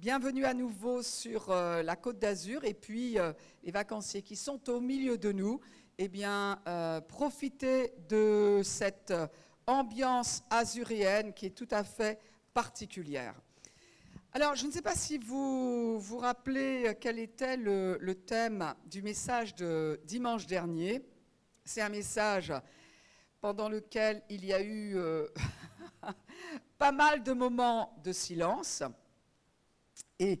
Bienvenue à nouveau sur la Côte d'Azur et puis les vacanciers qui sont au milieu de nous, eh bien, profitez de cette ambiance azuréenne qui est tout à fait particulière. Alors, je ne sais pas si vous vous rappelez quel était le thème du message de dimanche dernier. C'est un message pendant lequel il y a eu pas mal de moments de silence. Et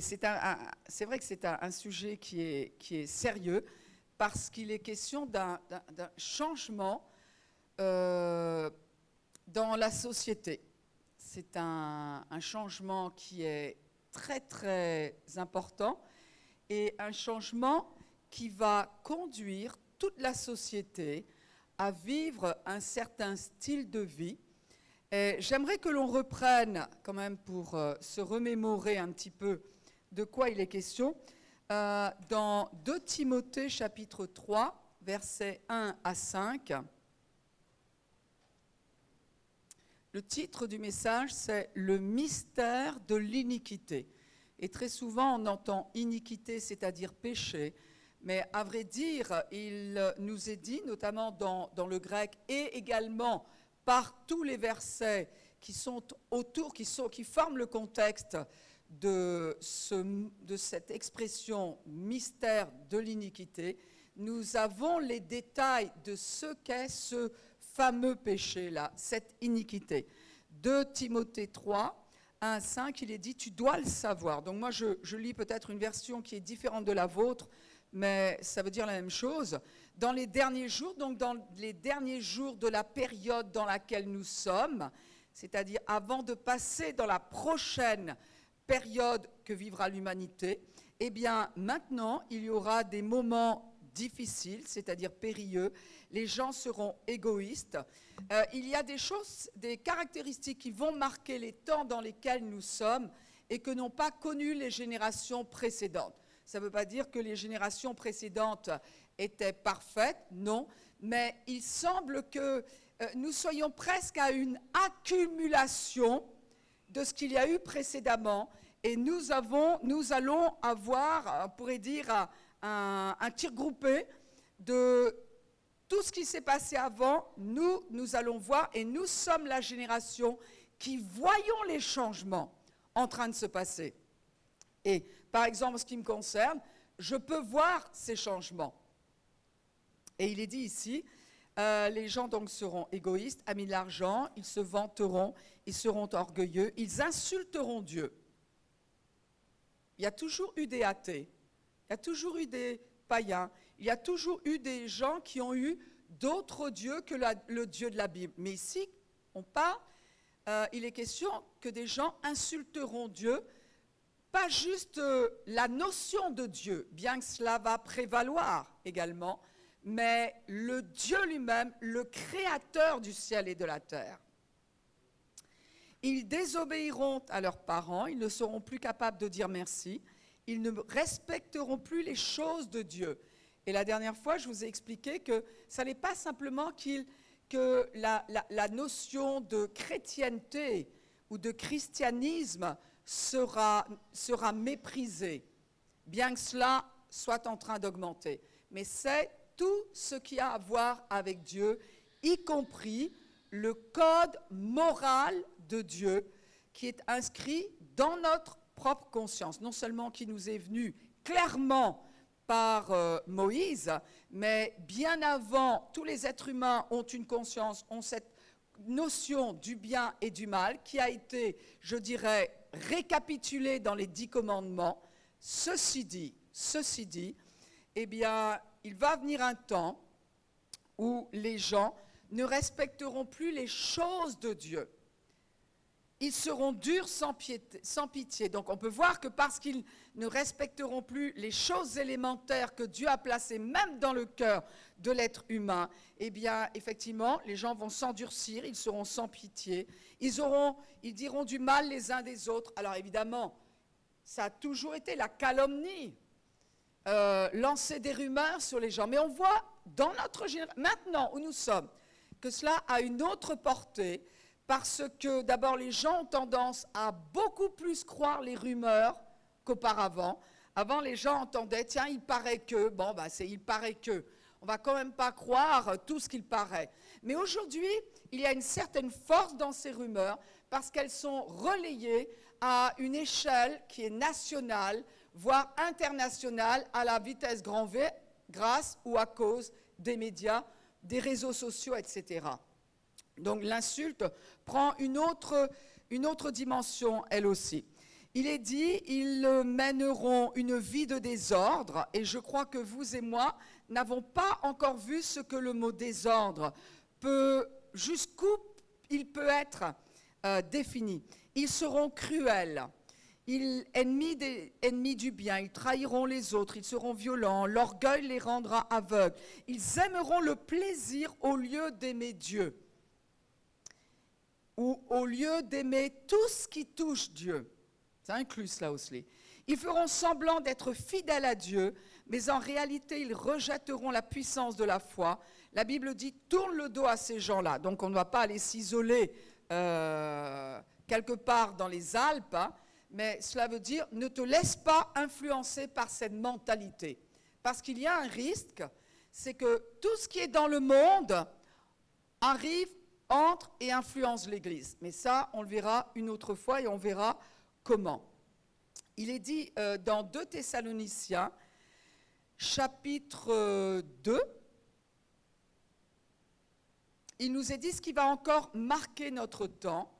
c'est vrai que c'est un sujet qui est sérieux parce qu'il est question d'un changement dans la société. C'est un changement qui est très très important et un changement qui va conduire toute la société à vivre un certain style de vie. Et j'aimerais que l'on reprenne quand même pour se remémorer un petit peu de quoi il est question dans 2 Timothée chapitre 3, versets 1 à 5. Le titre du message, c'est « Le mystère de l'iniquité ». Et très souvent, on entend iniquité, c'est-à-dire péché. Mais à vrai dire, il nous est dit, notamment dans le grec et également par tous les versets qui sont autour, qui forment le contexte de cette expression « mystère de l'iniquité », nous avons les détails de ce qu'est ce fameux péché-là, cette iniquité. 2 Timothée 3, 1 à 5, il est dit « Tu dois le savoir ». Donc moi, je lis peut-être une version qui est différente de la vôtre, mais ça veut dire la même chose. Dans les derniers jours, donc dans les derniers jours de la période dans laquelle nous sommes, c'est-à-dire avant de passer dans la prochaine période que vivra l'humanité, eh bien maintenant, il y aura des moments difficiles, c'est-à-dire périlleux. Les gens seront égoïstes. Il y a des choses, des caractéristiques qui vont marquer les temps dans lesquels nous sommes et que n'ont pas connu les générations précédentes. Ça ne veut pas dire que les générations précédentes étaient parfaites, non, mais il semble que nous soyons presque à une accumulation de ce qu'il y a eu précédemment et nous allons avoir, on pourrait dire, un tir groupé de tout ce qui s'est passé avant. Nous allons voir et nous sommes la génération qui voyons les changements en train de se passer. Et par exemple, en ce qui me concerne, je peux voir ces changements. Et il est dit ici, les gens donc seront égoïstes, amis de l'argent, ils se vanteront, ils seront orgueilleux, ils insulteront Dieu. Il y a toujours eu des athées, il y a toujours eu des païens, il y a toujours eu des gens qui ont eu d'autres dieux que le Dieu de la Bible. Mais ici, il est question que des gens insulteront Dieu. Pas juste la notion de Dieu, bien que cela va prévaloir également, mais le Dieu lui-même, le créateur du ciel et de la terre. Ils désobéiront à leurs parents, ils ne seront plus capables de dire merci, ils ne respecteront plus les choses de Dieu. Et la dernière fois, je vous ai expliqué que ça n'est pas simplement que la notion de chrétienté ou de christianisme sera méprisé, bien que cela soit en train d'augmenter. Mais c'est tout ce qui a à voir avec Dieu, y compris le code moral de Dieu qui est inscrit dans notre propre conscience, non seulement qui nous est venu clairement par Moïse, mais bien avant, tous les êtres humains ont une conscience, ont cette notion du bien et du mal qui a été, je dirais, récapitulé dans les 10 commandements. Ceci dit, eh bien, il va venir un temps où les gens ne respecteront plus les choses de Dieu. Ils seront durs sans pitié. Donc on peut voir que parce qu'ils ne respecteront plus les choses élémentaires que Dieu a placées même dans le cœur de l'être humain, eh bien effectivement les gens vont s'endurcir, ils seront sans pitié, ils diront du mal les uns des autres. Alors évidemment, ça a toujours été la calomnie, lancer des rumeurs sur les gens. Mais on voit dans notre génération, maintenant où nous sommes, que cela a une autre portée, parce que d'abord les gens ont tendance à beaucoup plus croire les rumeurs qu'auparavant. Avant, les gens entendaient, tiens, il paraît que, bon, bah, c'est il paraît que. On ne va quand même pas croire tout ce qu'il paraît. Mais aujourd'hui, il y a une certaine force dans ces rumeurs parce qu'elles sont relayées à une échelle qui est nationale, voire internationale, à la vitesse grand V, grâce ou à cause des médias, des réseaux sociaux, etc. Donc l'insulte prend une autre dimension, elle aussi. Il est dit, ils mèneront une vie de désordre, et je crois que vous et moi n'avons pas encore vu ce que le mot désordre peut, jusqu'où il peut être défini. Ils seront cruels, ennemis du bien, ils trahiront les autres, ils seront violents, l'orgueil les rendra aveugles, ils aimeront le plaisir au lieu d'aimer Dieu, ou au lieu d'aimer tout ce qui touche Dieu. C'est inclus cela aussi. Ils feront semblant d'être fidèles à Dieu, mais en réalité, ils rejetteront la puissance de la foi. La Bible dit, tourne le dos à ces gens-là. Donc, on ne va pas aller s'isoler quelque part dans les Alpes, hein, mais cela veut dire, ne te laisse pas influencer par cette mentalité. Parce qu'il y a un risque, c'est que tout ce qui est dans le monde arrive, entre et influence l'Église. Mais ça, on le verra une autre fois et on verra comment. Il est dit dans 2 Thessaloniciens, chapitre 2, il nous est dit ce qui va encore marquer notre temps.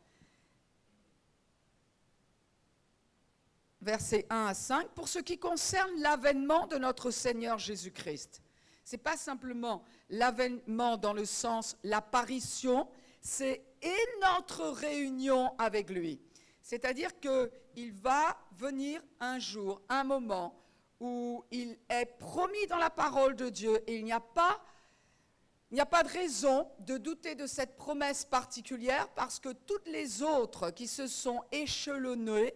Versets 1 à 5, pour ce qui concerne l'avènement de notre Seigneur Jésus-Christ. Ce n'est pas simplement l'avènement dans le sens l'apparition, c'est et notre réunion avec lui. C'est-à-dire qu'il va venir un jour, un moment, où il est promis dans la parole de Dieu et il n'y a pas de raison de douter de cette promesse particulière parce que toutes les autres qui se sont échelonnées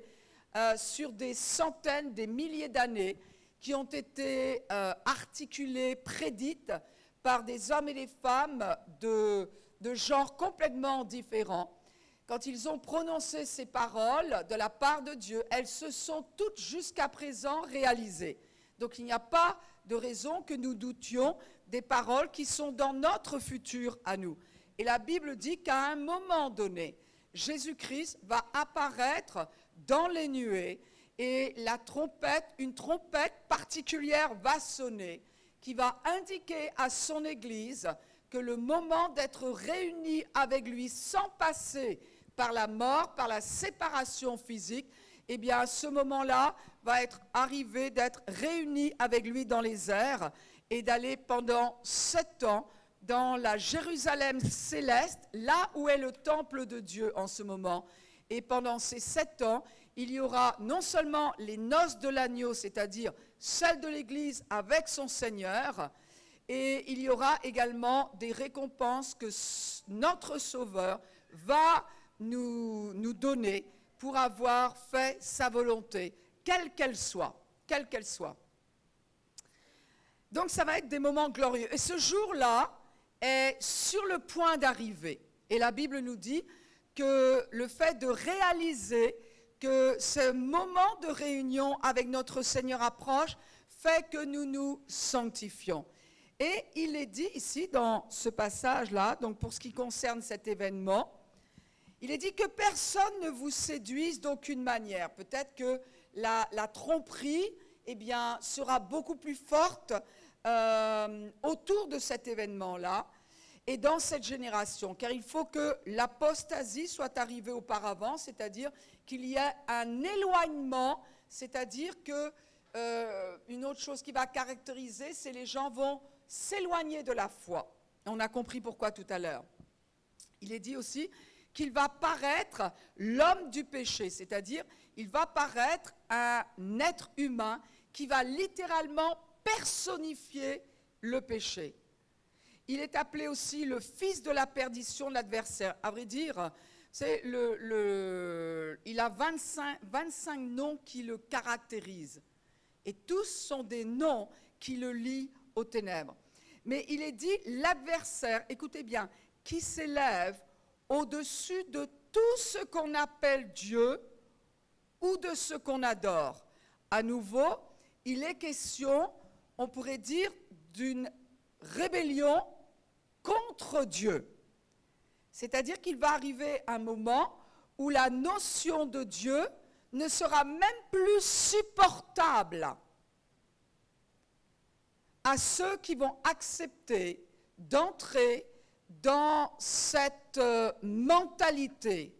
sur des centaines, des milliers d'années, qui ont été articulées, prédites par des hommes et des femmes de genres complètement différents, quand ils ont prononcé ces paroles de la part de Dieu, elles se sont toutes jusqu'à présent réalisées. Donc il n'y a pas de raison que nous doutions des paroles qui sont dans notre futur à nous. Et la Bible dit qu'à un moment donné, Jésus-Christ va apparaître dans les nuées et une trompette particulière va sonner qui va indiquer à son Église que le moment d'être réunis avec lui sans passer par la mort, par la séparation physique, eh bien, ce moment-là va être arrivé d'être réunis avec lui dans les airs et d'aller pendant 7 ans dans la Jérusalem céleste, là où est le temple de Dieu en ce moment. Et pendant ces 7 ans, il y aura non seulement les noces de l'agneau, c'est-à-dire celles de l'Église avec son Seigneur, et il y aura également des récompenses que notre Sauveur va nous donner pour avoir fait sa volonté, quelle qu'elle soit, quelle qu'elle soit. Donc ça va être des moments glorieux. Et ce jour-là est sur le point d'arriver. Et la Bible nous dit que le fait de réaliser que ce moment de réunion avec notre Seigneur approche fait que nous nous sanctifions. Et il est dit ici dans ce passage-là, donc pour ce qui concerne cet événement, il est dit que personne ne vous séduise d'aucune manière. Peut-être que la tromperie sera beaucoup plus forte autour de cet événement-là et dans cette génération. Car il faut que l'apostasie soit arrivée auparavant, c'est-à-dire qu'il y ait un éloignement, c'est-à-dire que une autre chose qui va caractériser, c'est les gens vont s'éloigner de la foi. On a compris pourquoi tout à l'heure. Il est dit aussi qu'il va paraître l'homme du péché, c'est-à-dire il va paraître un être humain qui va littéralement personnifier le péché. Il est appelé aussi le fils de la perdition de l'adversaire. À vrai dire, c'est il a 25 noms qui le caractérisent. Et tous sont des noms qui le lient aux ténèbres. Mais il est dit l'adversaire, écoutez bien, qui s'élève au-dessus de tout ce qu'on appelle Dieu ou de ce qu'on adore. À nouveau, il est question, on pourrait dire, d'une rébellion contre Dieu. C'est-à-dire qu'il va arriver un moment où la notion de Dieu ne sera même plus supportable à ceux qui vont accepter d'entrer dans cette mentalité,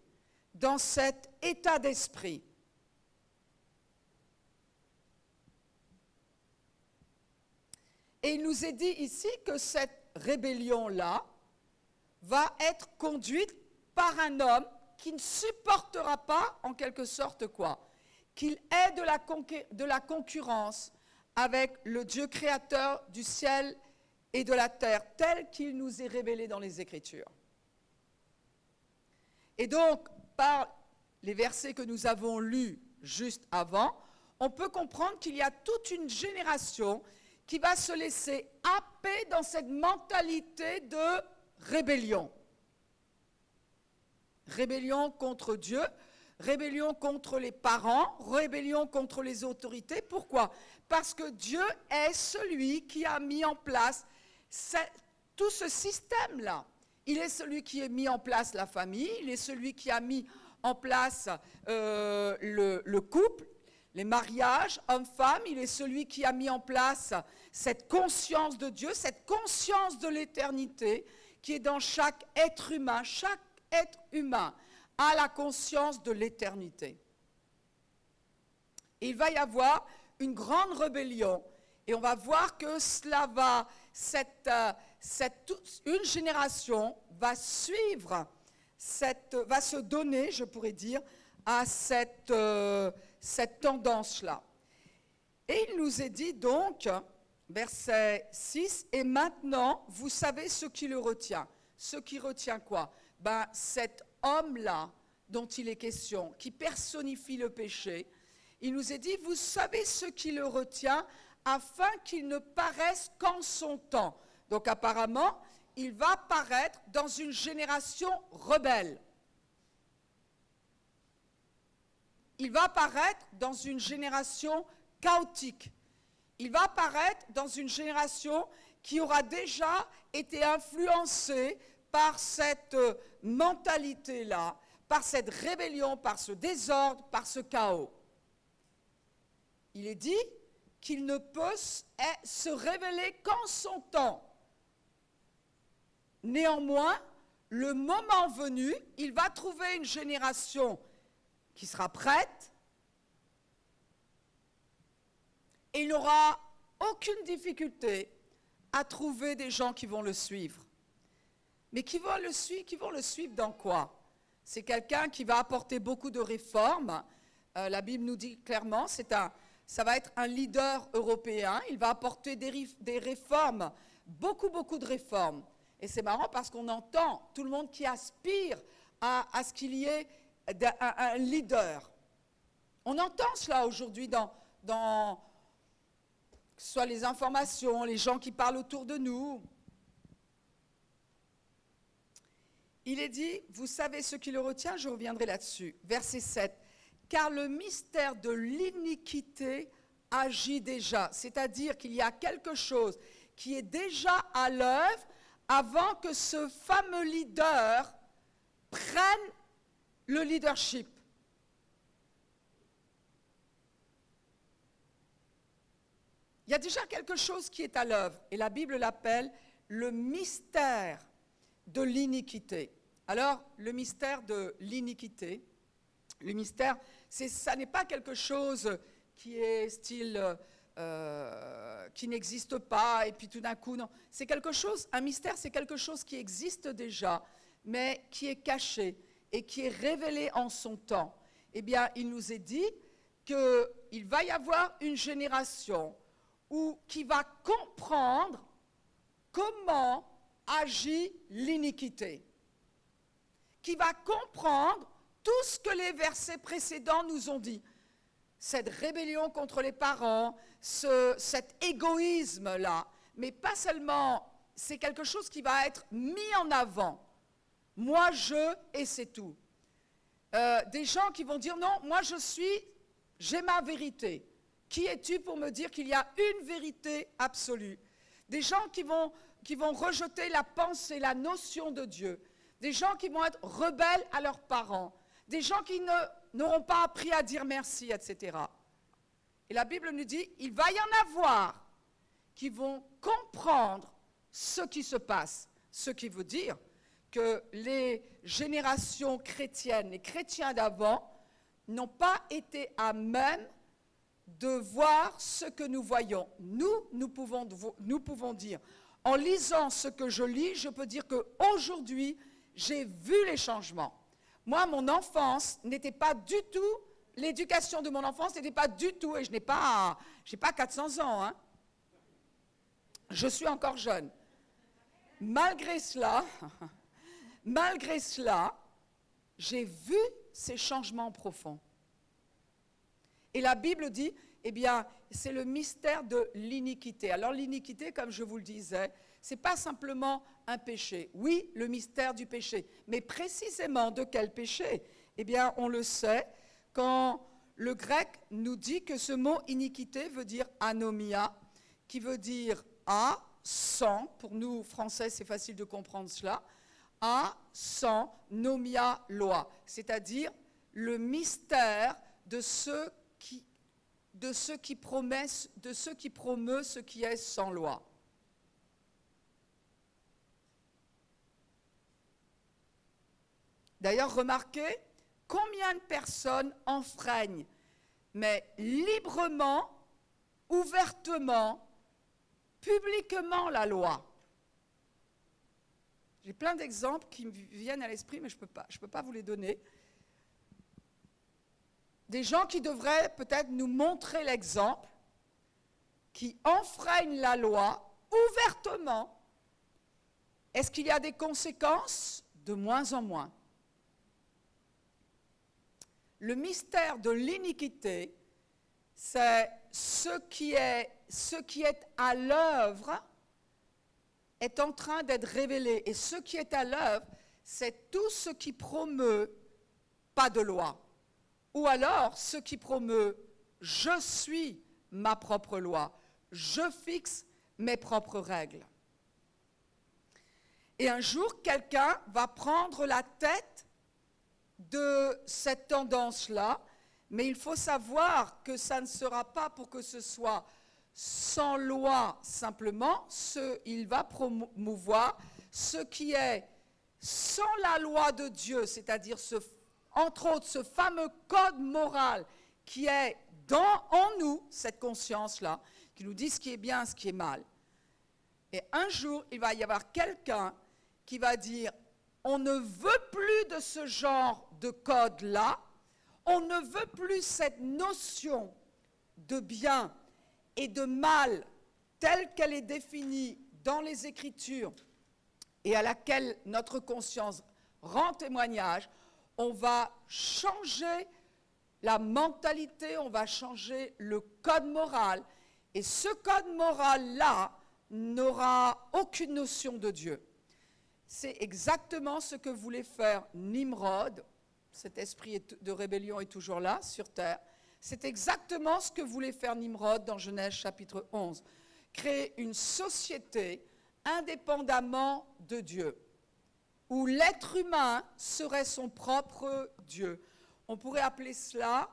dans cet état d'esprit. Et il nous est dit ici que cette rébellion-là va être conduite par un homme qui ne supportera pas, en quelque sorte, quoi? Qu'il ait de la concurrence avec le Dieu créateur du ciel et de la terre, tel qu'il nous est révélé dans les Écritures. Et donc, par les versets que nous avons lus juste avant, on peut comprendre qu'il y a toute une génération qui va se laisser happer dans cette mentalité de rébellion. Rébellion contre Dieu, rébellion contre les parents, rébellion contre les autorités. Pourquoi? Parce que Dieu est celui qui a mis en place tout ce système-là. Il est celui qui a mis en place la famille, il est celui qui a mis en place le couple, les mariages, hommes-femmes, il est celui qui a mis en place cette conscience de Dieu, cette conscience de l'éternité qui est dans chaque être humain. Chaque être humain a la conscience de l'éternité. Il va y avoir une grande rébellion et on va voir que cela va, une génération va suivre, va se donner, je pourrais dire, à cette tendance-là. Et il nous est dit donc, verset 6, « Et maintenant, vous savez ce qui le retient. » Ce qui retient quoi? Cet homme-là dont il est question, qui personnifie le péché, il nous est dit, vous savez ce qui le retient afin qu'il ne paraisse qu'en son temps. Donc apparemment, il va paraître dans une génération rebelle. Il va paraître dans une génération chaotique. Il va paraître dans une génération qui aura déjà été influencée par cette mentalité-là, par cette rébellion, par ce désordre, par ce chaos. Il est dit qu'il ne peut se révéler qu'en son temps. Néanmoins, le moment venu, il va trouver une génération qui sera prête et il n'aura aucune difficulté à trouver des gens qui vont le suivre. Mais qui vont le suivre dans quoi? C'est quelqu'un qui va apporter beaucoup de réformes. La Bible nous dit clairement, ça va être un leader européen. Il va apporter des réformes, beaucoup de réformes. Et c'est marrant parce qu'on entend tout le monde qui aspire à ce qu'il y ait un leader. On entend cela aujourd'hui dans que ce soit les informations, les gens qui parlent autour de nous. Il est dit, vous savez ce qui le retient, je reviendrai là-dessus. Verset 7. Car le mystère de l'iniquité agit déjà. C'est-à-dire qu'il y a quelque chose qui est déjà à l'œuvre avant que ce fameux leader prenne le leadership. Il y a déjà quelque chose qui est à l'œuvre. Et la Bible l'appelle le mystère de l'iniquité. Alors, le mystère de l'iniquité, le mystère, ça n'est pas quelque chose qui est style, qui n'existe pas, et puis tout d'un coup, non. C'est quelque chose, un mystère, c'est quelque chose qui existe déjà, mais qui est caché et qui est révélé en son temps. Eh bien, il nous est dit qu'il va y avoir une génération qui va comprendre comment agit l'iniquité, qui va comprendre tout ce que les versets précédents nous ont dit. Cette rébellion contre les parents, cet égoïsme-là, mais pas seulement, c'est quelque chose qui va être mis en avant. Moi, et c'est tout. Des gens qui vont dire, non, moi j'ai ma vérité. Qui es-tu pour me dire qu'il y a une vérité absolue? Des gens qui vont rejeter la pensée, la notion de Dieu. Des gens qui vont être rebelles à leurs parents. Des gens qui n'auront pas appris à dire merci, etc. Et la Bible nous dit, il va y en avoir qui vont comprendre ce qui se passe. Ce qui veut dire que les générations chrétiennes, les chrétiens d'avant, n'ont pas été à même de voir ce que nous voyons. Nous pouvons dire, en lisant ce que je lis, je peux dire qu'aujourd'hui, j'ai vu les changements. Moi, mon enfance n'était pas du tout, l'éducation de mon enfance n'était pas du tout, et je n'ai pas 400 ans, hein. Je suis encore jeune. Malgré cela, j'ai vu ces changements profonds. Et la Bible dit, eh bien, c'est le mystère de l'iniquité. Alors l'iniquité, comme je vous le disais, ce n'est pas simplement un péché. Oui, le mystère du péché. Mais précisément de quel péché? Eh bien, on le sait quand le grec nous dit que ce mot iniquité veut dire anomia, qui veut dire à, sans. Pour nous, Français, c'est facile de comprendre cela. À, sans, nomia, loi. C'est-à-dire le mystère de ceux qui promeut ce qui est sans loi. D'ailleurs, remarquez combien de personnes enfreignent, mais librement, ouvertement, publiquement la loi. J'ai plein d'exemples qui me viennent à l'esprit, mais je peux pas vous les donner. Des gens qui devraient peut-être nous montrer l'exemple, qui enfreignent la loi ouvertement. Est-ce qu'il y a des conséquences? De moins en moins. Le mystère de l'iniquité, c'est ce qui est à l'œuvre est en train d'être révélé. Et ce qui est à l'œuvre, c'est tout ce qui promeut pas de loi. Ou alors ce qui promeut je suis ma propre loi, je fixe mes propres règles. Et un jour, quelqu'un va prendre la tête de cette tendance-là, mais il faut savoir que ça ne sera pas pour que ce soit sans loi simplement, il va promouvoir ce qui est sans la loi de Dieu, c'est-à-dire entre autres ce fameux code moral qui est en nous, cette conscience-là, qui nous dit ce qui est bien, ce qui est mal. Et un jour, il va y avoir quelqu'un qui va dire on ne veut plus de ce genre de code-là, on ne veut plus cette notion de bien et de mal telle qu'elle est définie dans les Écritures et à laquelle notre conscience rend témoignage. On va changer la mentalité, on va changer le code moral, et ce code moral-là n'aura aucune notion de Dieu. C'est exactement ce que voulait faire Nimrod. Cet esprit de rébellion est toujours là, sur terre. C'est exactement ce que voulait faire Nimrod dans Genèse chapitre 11. Créer une société indépendamment de Dieu, où l'être humain serait son propre Dieu. On pourrait appeler cela,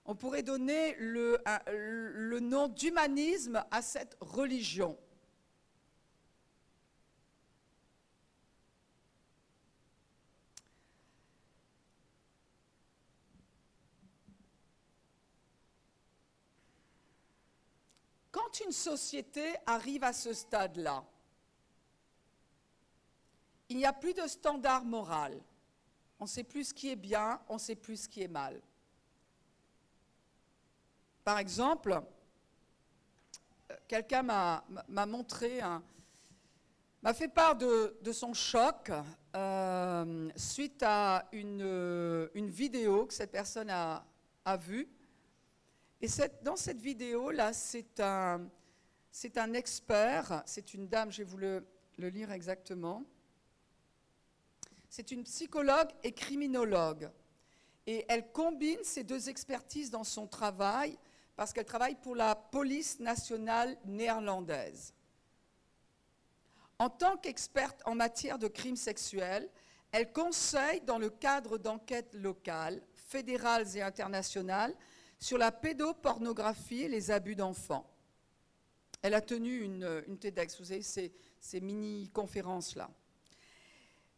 on pourrait donner le nom d'humanisme à cette religion. Quand une société arrive à ce stade-là, il n'y a plus de standard moral. On ne sait plus ce qui est bien, on ne sait plus ce qui est mal. Par exemple, quelqu'un m'a montré, m'a fait part de son choc suite à une vidéo que cette personne a vue. Et dans cette vidéo-là, c'est un expert, c'est une dame, je vais vous le lire exactement. C'est une psychologue et criminologue. Et elle combine ces deux expertises dans son travail parce qu'elle travaille pour la police nationale néerlandaise. En tant qu'experte en matière de crimes sexuels, elle conseille dans le cadre d'enquêtes locales, fédérales et internationales sur la pédopornographie et les abus d'enfants. Elle a tenu une TEDx, vous savez, ces mini-conférences-là.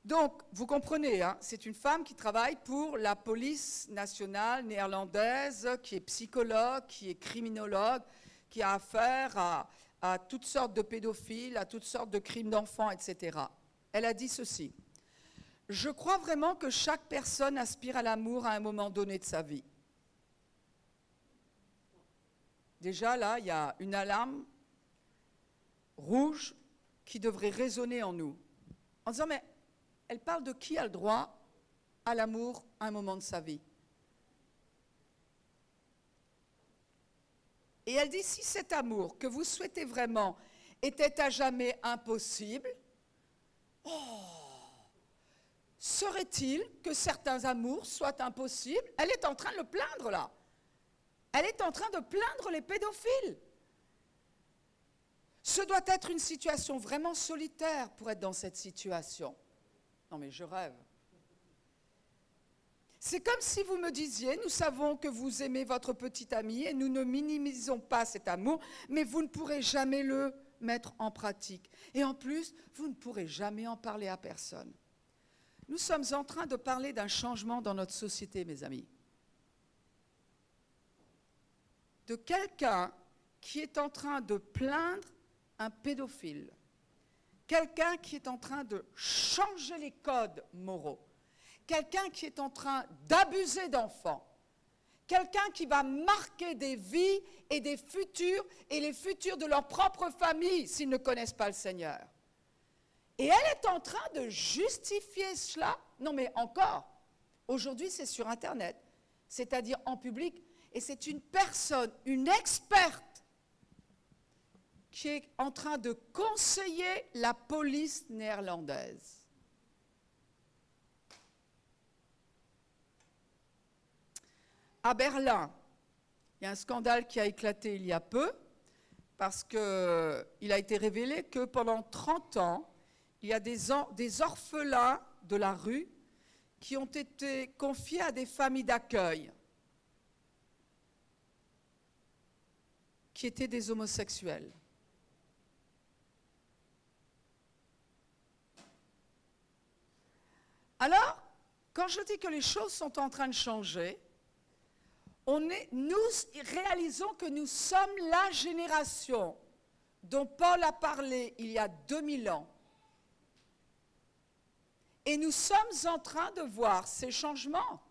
Donc, vous comprenez, hein, c'est une femme qui travaille pour la police nationale néerlandaise, qui est psychologue, qui est criminologue, qui a affaire à toutes sortes de pédophiles, à toutes sortes de crimes d'enfants, etc. Elle a dit ceci. « Je crois vraiment que chaque personne aspire à l'amour à un moment donné de sa vie. » Déjà, là, il y a une alarme rouge qui devrait résonner en nous. En disant, mais elle parle de qui a le droit à l'amour à un moment de sa vie. Et elle dit, si cet amour que vous souhaitez vraiment était à jamais impossible, serait-il que certains amours soient impossibles? Elle est en train de le plaindre là. Elle est en train de plaindre les pédophiles. Ce doit être une situation vraiment solitaire pour être dans cette situation. Non mais je rêve. C'est comme si vous me disiez, nous savons que vous aimez votre petit ami et nous ne minimisons pas cet amour, mais vous ne pourrez jamais le mettre en pratique. Et en plus, vous ne pourrez jamais en parler à personne. Nous sommes en train de parler d'un changement dans notre société, mes amis. De quelqu'un qui est en train de plaindre un pédophile. Quelqu'un qui est en train de changer les codes moraux. Quelqu'un qui est en train d'abuser d'enfants. Quelqu'un qui va marquer des vies et des futurs et les futurs de leur propre famille s'ils ne connaissent pas le Seigneur. Et elle est en train de justifier cela. Non mais encore, aujourd'hui c'est sur Internet, c'est-à-dire en public, et c'est une personne, une experte, qui est en train de conseiller la police néerlandaise. À Berlin, il y a un scandale qui a éclaté il y a peu, parce qu'il a été révélé que pendant 30 ans, il y a des orphelins de la rue qui ont été confiés à des familles d'accueil, qui étaient des homosexuels. Alors, quand je dis que les choses sont en train de changer, nous réalisons que nous sommes la génération dont Paul a parlé il y a 2000 ans. Et nous sommes en train de voir ces changements.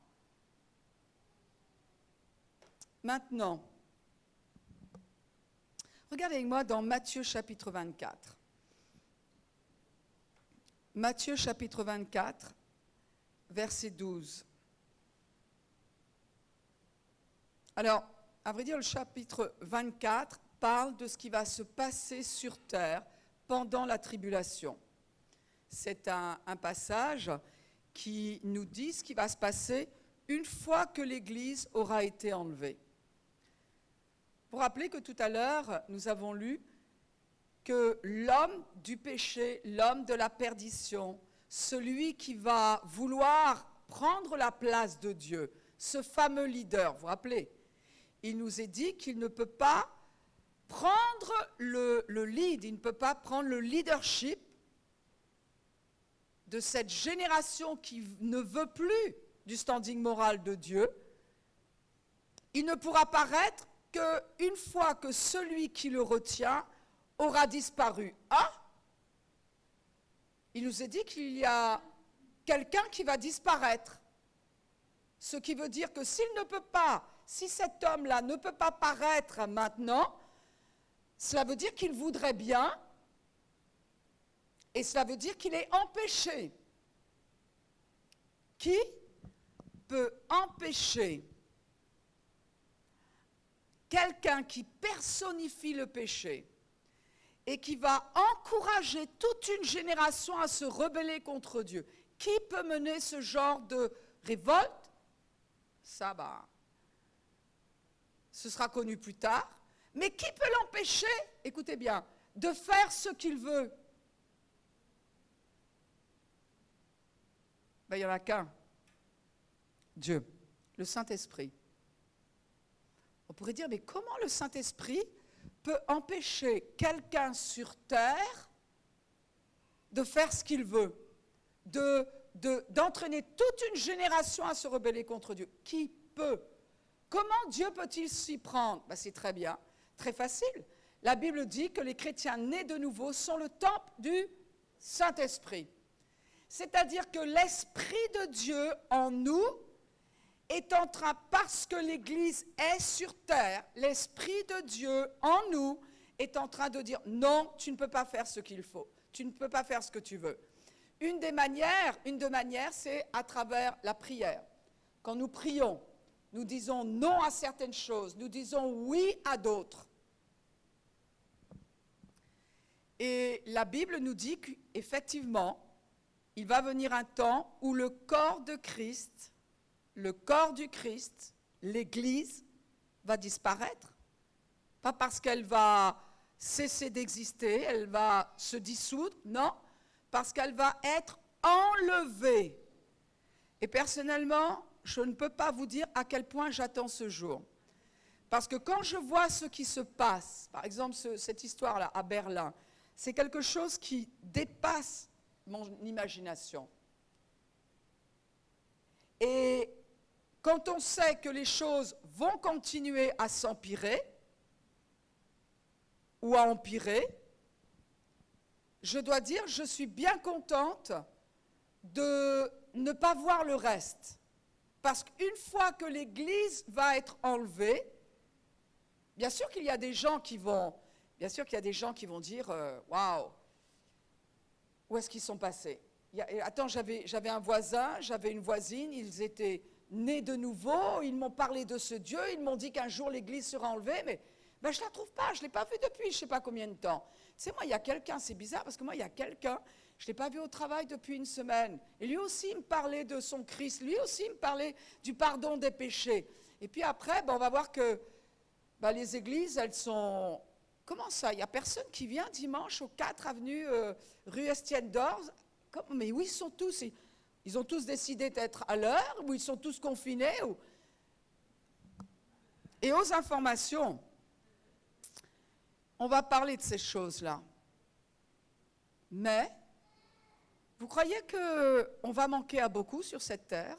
Maintenant, regardez avec moi dans Matthieu chapitre 24. Matthieu chapitre 24. Verset 12. Alors, à vrai dire, le chapitre 24 parle de ce qui va se passer sur terre pendant la tribulation. C'est un passage qui nous dit ce qui va se passer une fois que l'Église aura été enlevée. Vous vous rappelez que tout à l'heure, nous avons lu que l'homme du péché, l'homme de la perdition, celui qui va vouloir prendre la place de Dieu, ce fameux leader, vous vous rappelez, il nous est dit qu'il ne peut pas prendre le lead, il ne peut pas prendre le leadership de cette génération qui ne veut plus du standing moral de Dieu. Il ne pourra paraître qu'une fois que celui qui le retient aura disparu. Ah! Il nous est dit qu'il y a quelqu'un qui va disparaître. Ce qui veut dire que si cet homme-là ne peut pas paraître maintenant, cela veut dire qu'il voudrait bien, et cela veut dire qu'il est empêché. Qui peut empêcher quelqu'un qui personnifie le péché et qui va encourager toute une génération à se rebeller contre Dieu? Qui peut mener ce genre de révolte? Ça, ce sera connu plus tard. Mais qui peut l'empêcher, écoutez bien, de faire ce qu'il veut? Il n'y en a qu'un. Dieu, le Saint-Esprit. On pourrait dire, mais comment le Saint-Esprit peut empêcher quelqu'un sur terre de faire ce qu'il veut, d'entraîner toute une génération à se rebeller contre Dieu? Qui peut? Comment Dieu peut-il s'y prendre? C'est très bien, très facile. La Bible dit que les chrétiens nés de nouveau sont le temple du Saint-Esprit. C'est-à-dire que l'Esprit de Dieu en nous est en train, parce que l'Église est sur terre, l'Esprit de Dieu en nous est en train de dire non, tu ne peux pas faire ce qu'il faut, tu ne peux pas faire ce que tu veux. Une des manières, c'est à travers la prière. Quand nous prions, nous disons non à certaines choses, nous disons oui à d'autres. Et la Bible nous dit qu'effectivement, il va venir un temps où le corps de Christ, le corps du Christ, l'Église, va disparaître. Pas parce qu'elle va cesser d'exister, elle va se dissoudre, non, parce qu'elle va être enlevée. Et personnellement, je ne peux pas vous dire à quel point j'attends ce jour. Parce que quand je vois ce qui se passe, par exemple cette histoire-là à Berlin, c'est quelque chose qui dépasse mon imagination. Et quand on sait que les choses vont continuer à s'empirer ou à empirer, je dois dire, je suis bien contente de ne pas voir le reste. Parce qu'une fois que l'Église va être enlevée, bien sûr qu'il y a des gens qui vont dire « Waouh, où est-ce qu'ils sont passés ?» Attends, j'avais un voisin, j'avais une voisine, ils étaient nés de nouveau, ils m'ont parlé de ce Dieu, ils m'ont dit qu'un jour l'Église sera enlevée, mais je ne la trouve pas, je ne l'ai pas vue depuis je ne sais pas combien de temps. Tu sais, moi, il y a quelqu'un, c'est bizarre, parce que moi, il y a quelqu'un, je ne l'ai pas vu au travail depuis une semaine, et lui aussi, il me parlait de son Christ, lui aussi, il me parlait du pardon des péchés. Et puis après, on va voir que les églises, elles sont... Comment ça? Il n'y a personne qui vient dimanche au 4 avenue rue Estienne d'Ors? Mais où ils sont tous? Ils ont tous décidé d'être à l'heure, ou ils sont tous confinés ou... Et aux informations, on va parler de ces choses-là. Mais, vous croyez qu'on va manquer à beaucoup sur cette terre?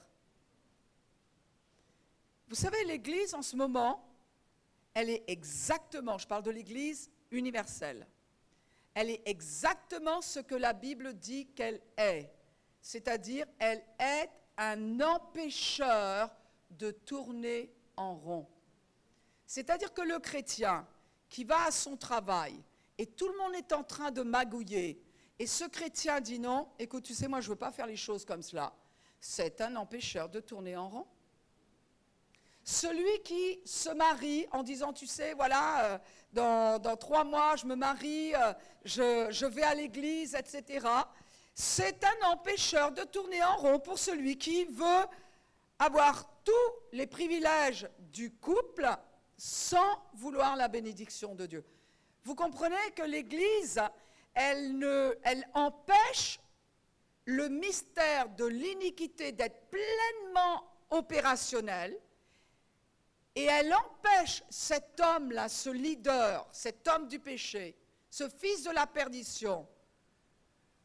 Vous savez, l'Église, en ce moment, elle est exactement, je parle de l'Église universelle, elle est exactement ce que la Bible dit qu'elle est. C'est-à-dire, elle est un empêcheur de tourner en rond. C'est-à-dire que le chrétien qui va à son travail et tout le monde est en train de magouiller, et ce chrétien dit non, écoute, tu sais, moi je ne veux pas faire les choses comme cela, c'est un empêcheur de tourner en rond. Celui qui se marie en disant, tu sais, voilà, dans 3 mois, je me marie, je vais à l'église, etc. C'est un empêcheur de tourner en rond pour celui qui veut avoir tous les privilèges du couple sans vouloir la bénédiction de Dieu. Vous comprenez que l'Église, elle empêche le mystère de l'iniquité d'être pleinement opérationnel. Et elle empêche cet homme-là, ce leader, cet homme du péché, ce fils de la perdition,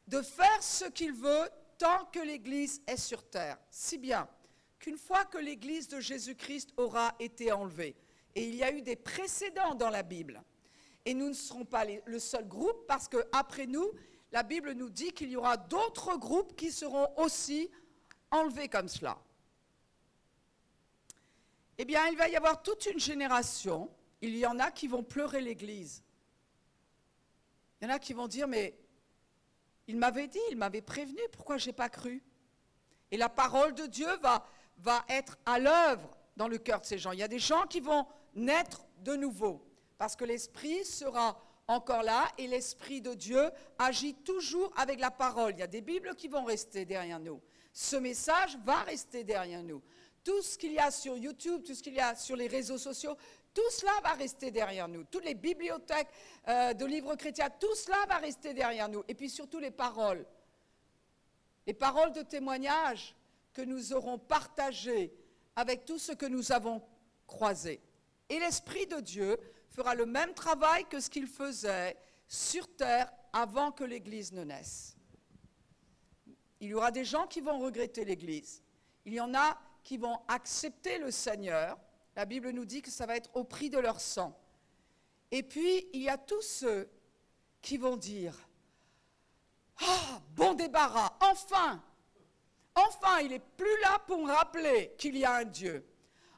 de faire ce qu'il veut tant que l'Église est sur terre. Si bien qu'une fois que l'Église de Jésus-Christ aura été enlevée, et il y a eu des précédents dans la Bible, et nous ne serons pas le seul groupe, parce qu'après nous, la Bible nous dit qu'il y aura d'autres groupes qui seront aussi enlevés comme cela. Eh bien, il va y avoir toute une génération, il y en a qui vont pleurer l'Église. Il y en a qui vont dire, mais il m'avait dit, il m'avait prévenu, pourquoi je n'ai pas cru? Et la parole de Dieu va être à l'œuvre dans le cœur de ces gens. Il y a des gens qui vont naître de nouveau, parce que l'Esprit sera encore là et l'Esprit de Dieu agit toujours avec la parole. Il y a des Bibles qui vont rester derrière nous. Ce message va rester derrière nous. Tout ce qu'il y a sur YouTube, tout ce qu'il y a sur les réseaux sociaux, tout cela va rester derrière nous. Toutes les bibliothèques de livres chrétiens, tout cela va rester derrière nous. Et puis surtout les paroles de témoignage que nous aurons partagées avec tout ce que nous avons croisé. Et l'Esprit de Dieu fera le même travail que ce qu'il faisait sur terre avant que l'Église ne naisse. Il y aura des gens qui vont regretter l'Église. Il y en a qui vont accepter le Seigneur. La Bible nous dit que ça va être au prix de leur sang. Et puis, il y a tous ceux qui vont dire « Ah, bon débarras, enfin ! Enfin, il n'est plus là pour me rappeler qu'il y a un Dieu.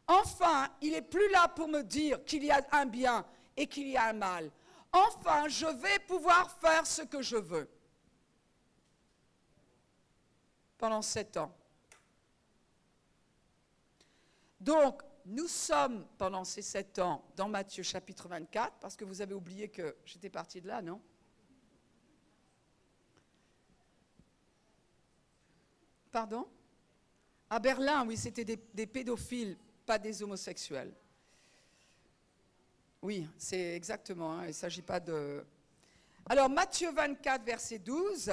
Enfin, il n'est plus là pour me dire qu'il y a un bien et qu'il y a un mal. Enfin, je vais pouvoir faire ce que je veux. » Pendant 7 ans. Donc, nous sommes, pendant ces 7 ans, dans Matthieu chapitre 24, parce que vous avez oublié que j'étais partie de là, non? Pardon? À Berlin, oui, c'était des pédophiles, pas des homosexuels. Oui, c'est exactement, hein, il ne s'agit pas de... Alors, Matthieu 24, verset 12,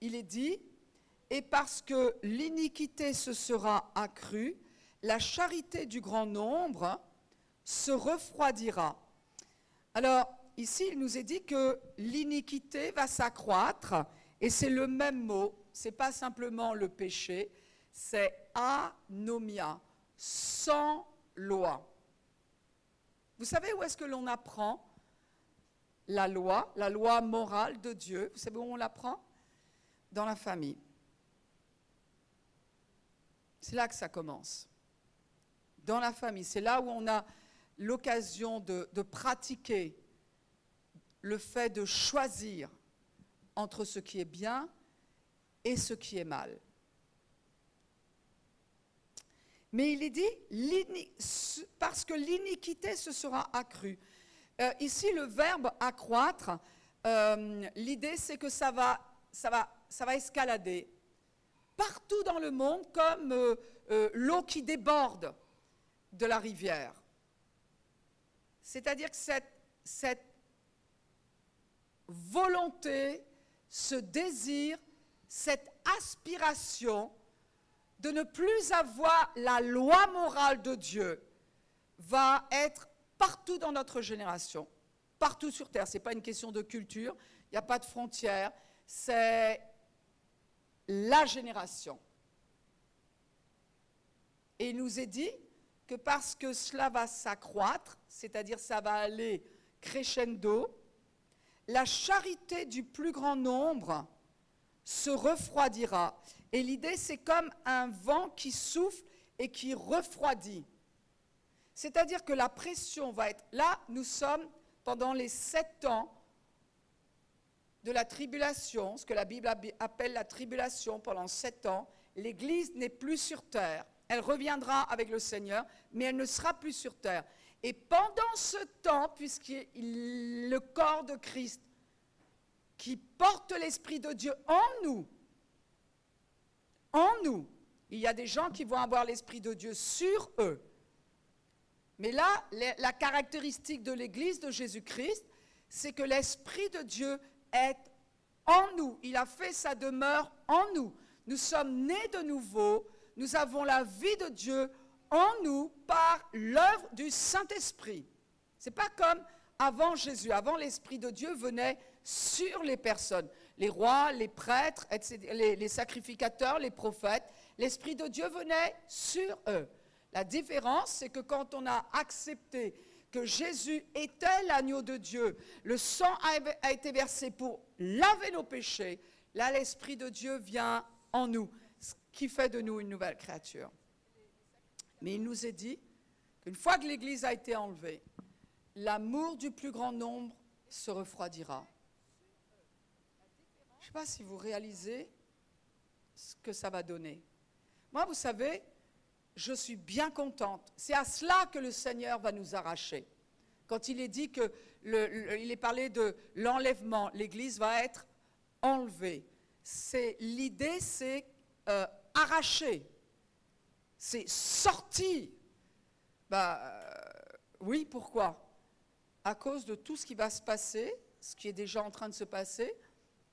il est dit, « Et parce que l'iniquité se sera accrue, la charité du grand nombre se refroidira. » Alors, ici, il nous est dit que l'iniquité va s'accroître, et c'est le même mot, ce n'est pas simplement le péché, c'est anomia, sans loi. Vous savez où est-ce que l'on apprend la loi morale de Dieu? Vous savez où on l'apprend? Dans la famille. C'est là que ça commence. Dans la famille, c'est là où on a l'occasion de pratiquer le fait de choisir entre ce qui est bien et ce qui est mal. Mais il est dit, parce que l'iniquité se sera accrue. Ici, le verbe accroître, l'idée c'est que ça va escalader. Partout dans le monde, comme l'eau qui déborde de la rivière. C'est-à-dire que cette volonté, ce désir, cette aspiration de ne plus avoir la loi morale de Dieu va être partout dans notre génération, partout sur Terre. Ce n'est pas une question de culture, il n'y a pas de frontières, c'est la génération. Et il nous est dit que parce que cela va s'accroître, c'est-à-dire ça va aller crescendo, la charité du plus grand nombre se refroidira. Et l'idée, c'est comme un vent qui souffle et qui refroidit. C'est-à-dire que la pression va être... Là, nous sommes pendant les 7 ans de la tribulation, ce que la Bible appelle la tribulation pendant 7 ans. L'Église n'est plus sur terre. Elle reviendra avec le Seigneur, mais elle ne sera plus sur terre. Et pendant ce temps, puisqu'il le corps de Christ qui porte l'Esprit de Dieu en nous, il y a des gens qui vont avoir l'Esprit de Dieu sur eux. Mais là, la caractéristique de l'Église de Jésus-Christ, c'est que l'Esprit de Dieu est en nous. Il a fait sa demeure en nous. Nous sommes nés de nouveau. Nous avons la vie de Dieu en nous par l'œuvre du Saint-Esprit. Ce n'est pas comme avant Jésus. Avant, l'Esprit de Dieu venait sur les personnes. Les rois, les prêtres, etc., les sacrificateurs, les prophètes. L'Esprit de Dieu venait sur eux. La différence, c'est que quand on a accepté que Jésus était l'agneau de Dieu, le sang a été versé pour laver nos péchés, là, l'Esprit de Dieu vient en nous, ce qui fait de nous une nouvelle créature. Mais il nous est dit qu'une fois que l'Église a été enlevée, l'amour du plus grand nombre se refroidira. Je ne sais pas si vous réalisez ce que ça va donner. Moi, vous savez, je suis bien contente. C'est à cela que le Seigneur va nous arracher. Quand il est dit que il est parlé de l'enlèvement, l'Église va être enlevée. L'idée, c'est arracher, c'est sorti. Oui, pourquoi? À cause de tout ce qui va se passer, ce qui est déjà en train de se passer,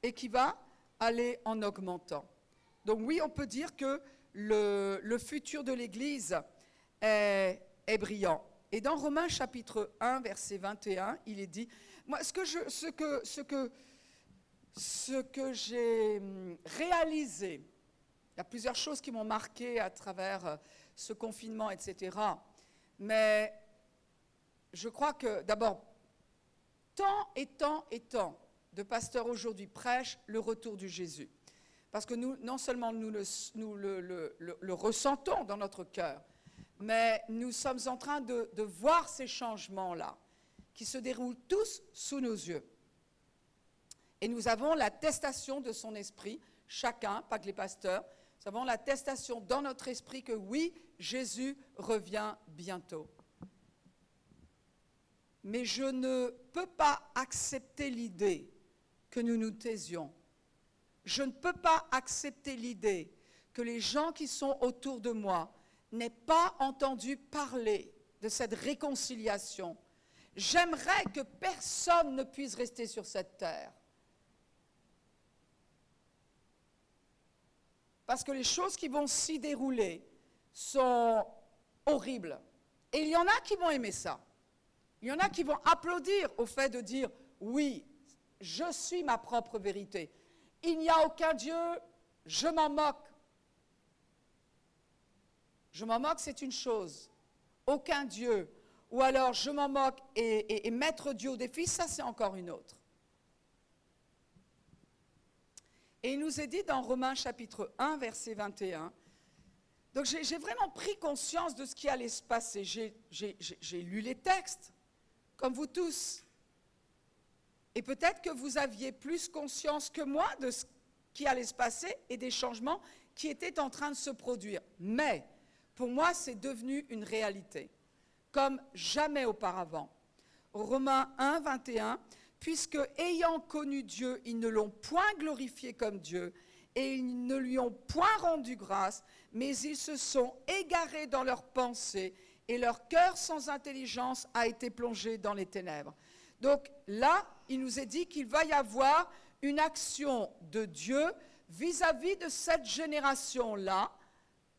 et qui va aller en augmentant. Donc oui, on peut dire que le futur de l'Église est brillant. Et dans Romains chapitre 1, verset 21, il est dit, moi, ce que j'ai réalisé, il y a plusieurs choses qui m'ont marqué à travers ce confinement, etc. Mais je crois que, d'abord, tant de pasteurs aujourd'hui prêchent le retour du Jésus. Parce que nous, non seulement nous le ressentons dans notre cœur, mais nous sommes en train de voir ces changements-là, qui se déroulent tous sous nos yeux. Et nous avons l'attestation de son esprit, chacun, pas que les pasteurs, nous avons l'attestation dans notre esprit que oui, Jésus revient bientôt. Mais je ne peux pas accepter l'idée que nous nous taisions. Je ne peux pas accepter l'idée que les gens qui sont autour de moi n'aient pas entendu parler de cette réconciliation. J'aimerais que personne ne puisse rester sur cette terre. Parce que les choses qui vont s'y dérouler sont horribles. Et il y en a qui vont aimer ça. Il y en a qui vont applaudir au fait de dire « Oui, je suis ma propre vérité. Il n'y a aucun Dieu, je m'en moque. » Je m'en moque, c'est une chose. Aucun Dieu. Ou alors je m'en moque et mettre Dieu au défi, ça c'est encore une autre. Et il nous est dit dans Romains chapitre 1, verset 21, donc j'ai vraiment pris conscience de ce qui allait se passer. J'ai lu les textes, comme vous tous. Et peut-être que vous aviez plus conscience que moi de ce qui allait se passer et des changements qui étaient en train de se produire. Mais, pour moi, c'est devenu une réalité, comme jamais auparavant. Romains 1, 21, « Puisque, ayant connu Dieu, ils ne l'ont point glorifié comme Dieu, et ils ne lui ont point rendu grâce, mais ils se sont égarés dans leurs pensées, et leur cœur sans intelligence a été plongé dans les ténèbres. » Donc là, il nous est dit qu'il va y avoir une action de Dieu vis-à-vis de cette génération-là.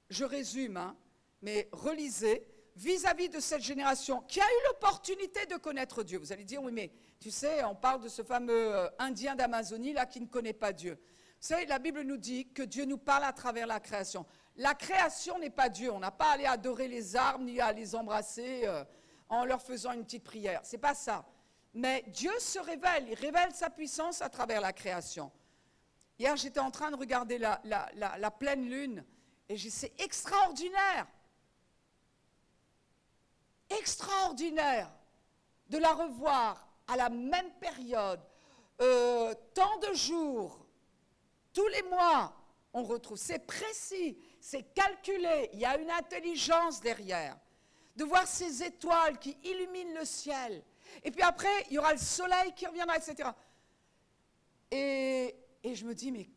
Je résume, mais relisez, vis-à-vis de cette génération qui a eu l'opportunité de connaître Dieu. Vous allez dire, oui, mais tu sais, on parle de ce fameux Indien d'Amazonie là qui ne connaît pas Dieu. Vous savez, la Bible nous dit que Dieu nous parle à travers la création. La création n'est pas Dieu. On n'a pas à aller adorer les arbres ni à les embrasser en leur faisant une petite prière. C'est pas ça. Mais Dieu se révèle, il révèle sa puissance à travers la création. Hier, j'étais en train de regarder la pleine lune et c'est extraordinaire. Extraordinaire de la revoir à la même période, tant de jours, tous les mois, on retrouve. C'est précis, c'est calculé, il y a une intelligence derrière. De voir ces étoiles qui illuminent le ciel. Et puis après, il y aura le soleil qui reviendra, etc. Et je me dis, mais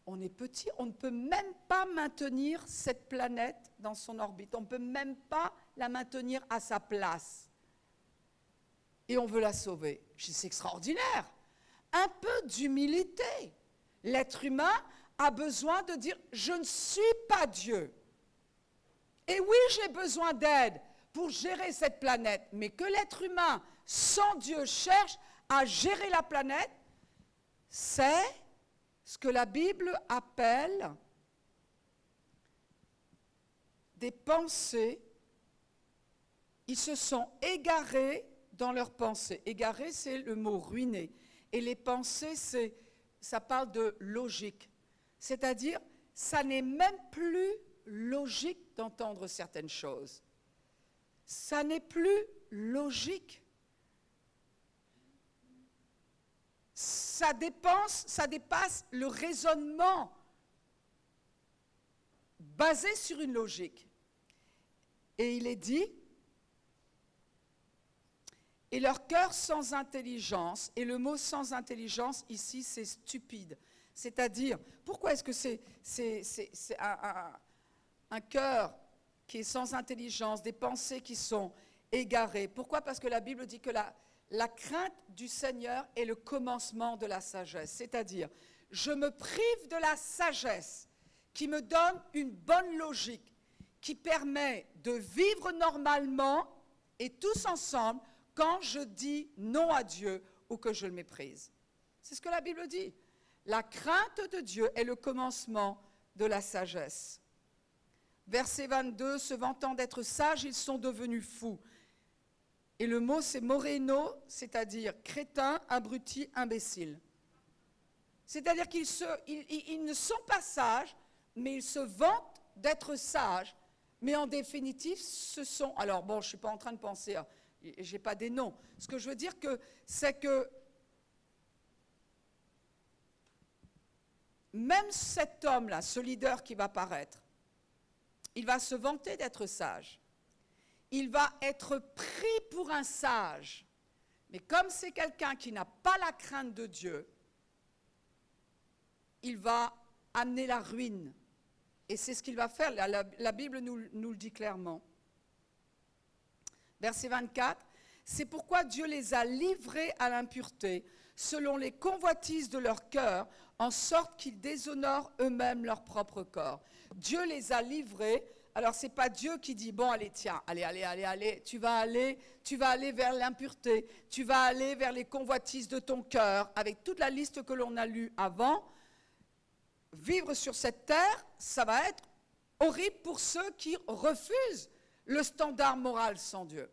on est petit, on ne peut même pas maintenir cette planète dans son orbite. On ne peut même pas la maintenir à sa place. Et on veut la sauver. Je dis, c'est extraordinaire. Un peu d'humilité. L'être humain a besoin de dire, je ne suis pas Dieu. Et oui, j'ai besoin d'aide pour gérer cette planète. Mais que l'être humain, sans Dieu, cherche à gérer la planète, c'est ce que la Bible appelle des pensées. Ils se sont égarés dans leurs pensées. Égarés, c'est le mot ruiné. Et les pensées, ça parle de logique. C'est-à-dire, ça n'est même plus logique d'entendre certaines choses. Ça n'est plus logique. Ça dépasse le raisonnement basé sur une logique. Et il est dit, Et leur cœur sans intelligence, et le mot sans intelligence ici c'est stupide. C'est-à-dire, pourquoi est-ce que c'est un cœur qui est sans intelligence, des pensées qui sont égarées? Pourquoi? Parce que la Bible dit que la crainte du Seigneur est le commencement de la sagesse. C'est-à-dire, je me prive de la sagesse qui me donne une bonne logique, qui permet de vivre normalement et tous ensemble quand je dis non à Dieu ou que je le méprise. C'est ce que la Bible dit. La crainte de Dieu est le commencement de la sagesse. Verset 22, se vantant d'être sages, ils sont devenus fous. Et le mot c'est moreno, c'est-à-dire crétin, abruti, imbécile. C'est-à-dire qu'ils ne sont pas sages, mais ils se vantent d'être sages. Mais en définitive, ce sont... Alors bon, je ne suis pas en train de penser... Je n'ai pas des noms. Ce que je veux dire, c'est que même cet homme-là, ce leader qui va paraître, il va se vanter d'être sage. Il va être pris pour un sage. Mais comme c'est quelqu'un qui n'a pas la crainte de Dieu, il va amener la ruine. Et c'est ce qu'il va faire. La Bible nous le dit clairement. Verset 24, c'est pourquoi Dieu les a livrés à l'impureté, selon les convoitises de leur cœur, en sorte qu'ils déshonorent eux-mêmes leur propre corps. Dieu les a livrés. Alors ce n'est pas Dieu qui dit, bon allez tiens, allez, tu vas aller vers l'impureté, tu vas aller vers les convoitises de ton cœur, avec toute la liste que l'on a lue avant. Vivre sur cette terre, ça va être horrible pour ceux qui refusent le standard moral sans Dieu.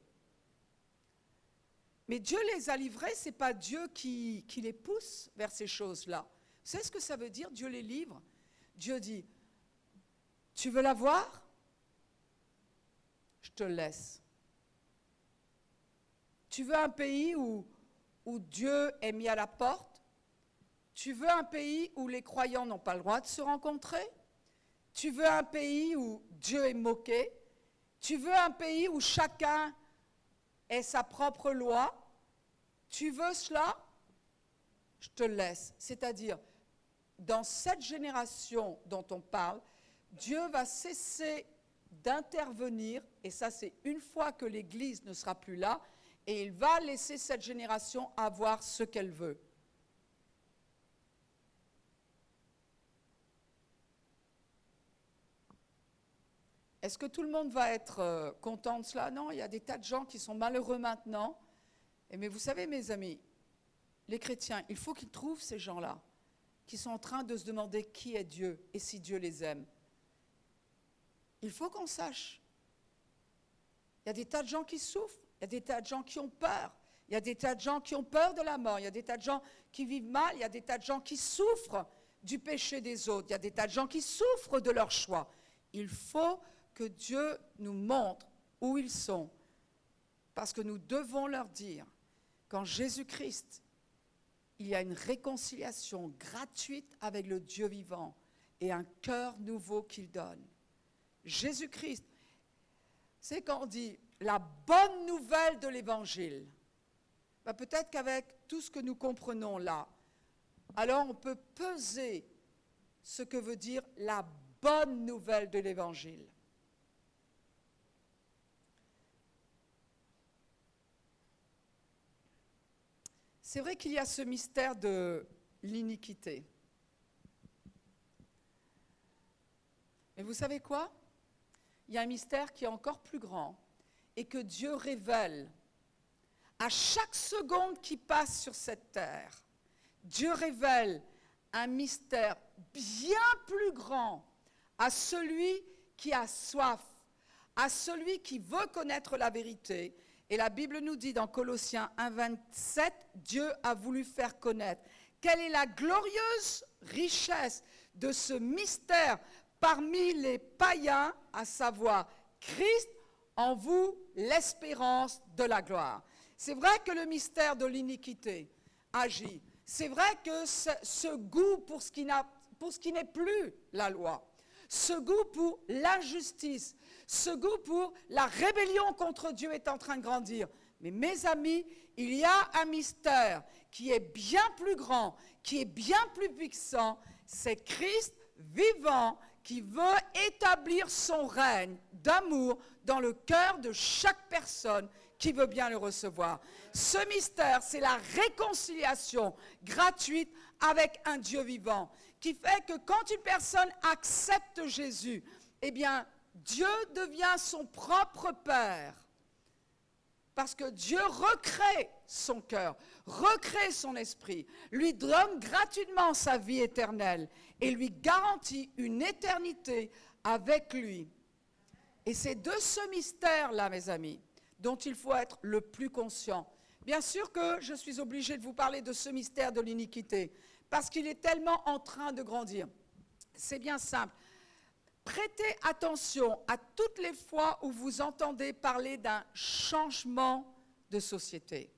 Mais Dieu les a livrés, ce n'est pas Dieu qui les pousse vers ces choses-là. Vous savez ce que ça veut dire, Dieu les livre? Dieu dit, tu veux la voir? Je te laisse. Tu veux un pays où Dieu est mis à la porte? Tu veux un pays où les croyants n'ont pas le droit de se rencontrer? Tu veux un pays où Dieu est moqué? Tu veux un pays où chacun ait sa propre loi? Tu veux cela? Je te laisse. C'est-à-dire, dans cette génération dont on parle, Dieu va cesser d'intervenir, et ça c'est une fois que l'Église ne sera plus là, et il va laisser cette génération avoir ce qu'elle veut. Est-ce que tout le monde va être content de cela? Non, il y a des tas de gens qui sont malheureux maintenant. Mais vous savez, mes amis, les chrétiens, il faut qu'ils trouvent ces gens-là qui sont en train de se demander qui est Dieu et si Dieu les aime. Il faut qu'on sache. Il y a des tas de gens qui souffrent, il y a des tas de gens qui ont peur, il y a des tas de gens qui ont peur de la mort, il y a des tas de gens qui vivent mal, il y a des tas de gens qui souffrent du péché des autres, il y a des tas de gens qui souffrent de leur choix. Il faut que Dieu nous montre où ils sont, parce que nous devons leur dire qu'en Jésus-Christ, il y a une réconciliation gratuite avec le Dieu vivant et un cœur nouveau qu'il donne. Jésus-Christ, c'est quand on dit la bonne nouvelle de l'Évangile. Peut-être qu'avec tout ce que nous comprenons là, alors on peut peser ce que veut dire la bonne nouvelle de l'Évangile. C'est vrai qu'il y a ce mystère de l'iniquité. Mais vous savez quoi? Il y a un mystère qui est encore plus grand et que Dieu révèle à chaque seconde qui passe sur cette terre. Dieu révèle un mystère bien plus grand à celui qui a soif, à celui qui veut connaître la vérité. Et la Bible nous dit dans Colossiens 1,27, Dieu a voulu faire connaître quelle est la glorieuse richesse de ce mystère parmi les païens, à savoir Christ en vous, l'espérance de la gloire. C'est vrai que le mystère de l'iniquité agit. C'est vrai que ce goût pour ce qui n'est plus la loi, ce goût pour l'injustice, ce goût pour la rébellion contre Dieu est en train de grandir. Mais mes amis, il y a un mystère qui est bien plus grand, qui est bien plus puissant. C'est Christ vivant qui veut établir son règne d'amour dans le cœur de chaque personne qui veut bien le recevoir. Ce mystère, c'est la réconciliation gratuite avec un Dieu vivant, qui fait que quand une personne accepte Jésus, eh bien, Dieu devient son propre Père. Parce que Dieu recrée son cœur, recrée son esprit, lui donne gratuitement sa vie éternelle et lui garantit une éternité avec lui. Et c'est de ce mystère-là, mes amis, dont il faut être le plus conscient. Bien sûr que je suis obligée de vous parler de ce mystère de l'iniquité, parce qu'il est tellement en train de grandir. C'est bien simple. Prêtez attention à toutes les fois où vous entendez parler d'un changement de société.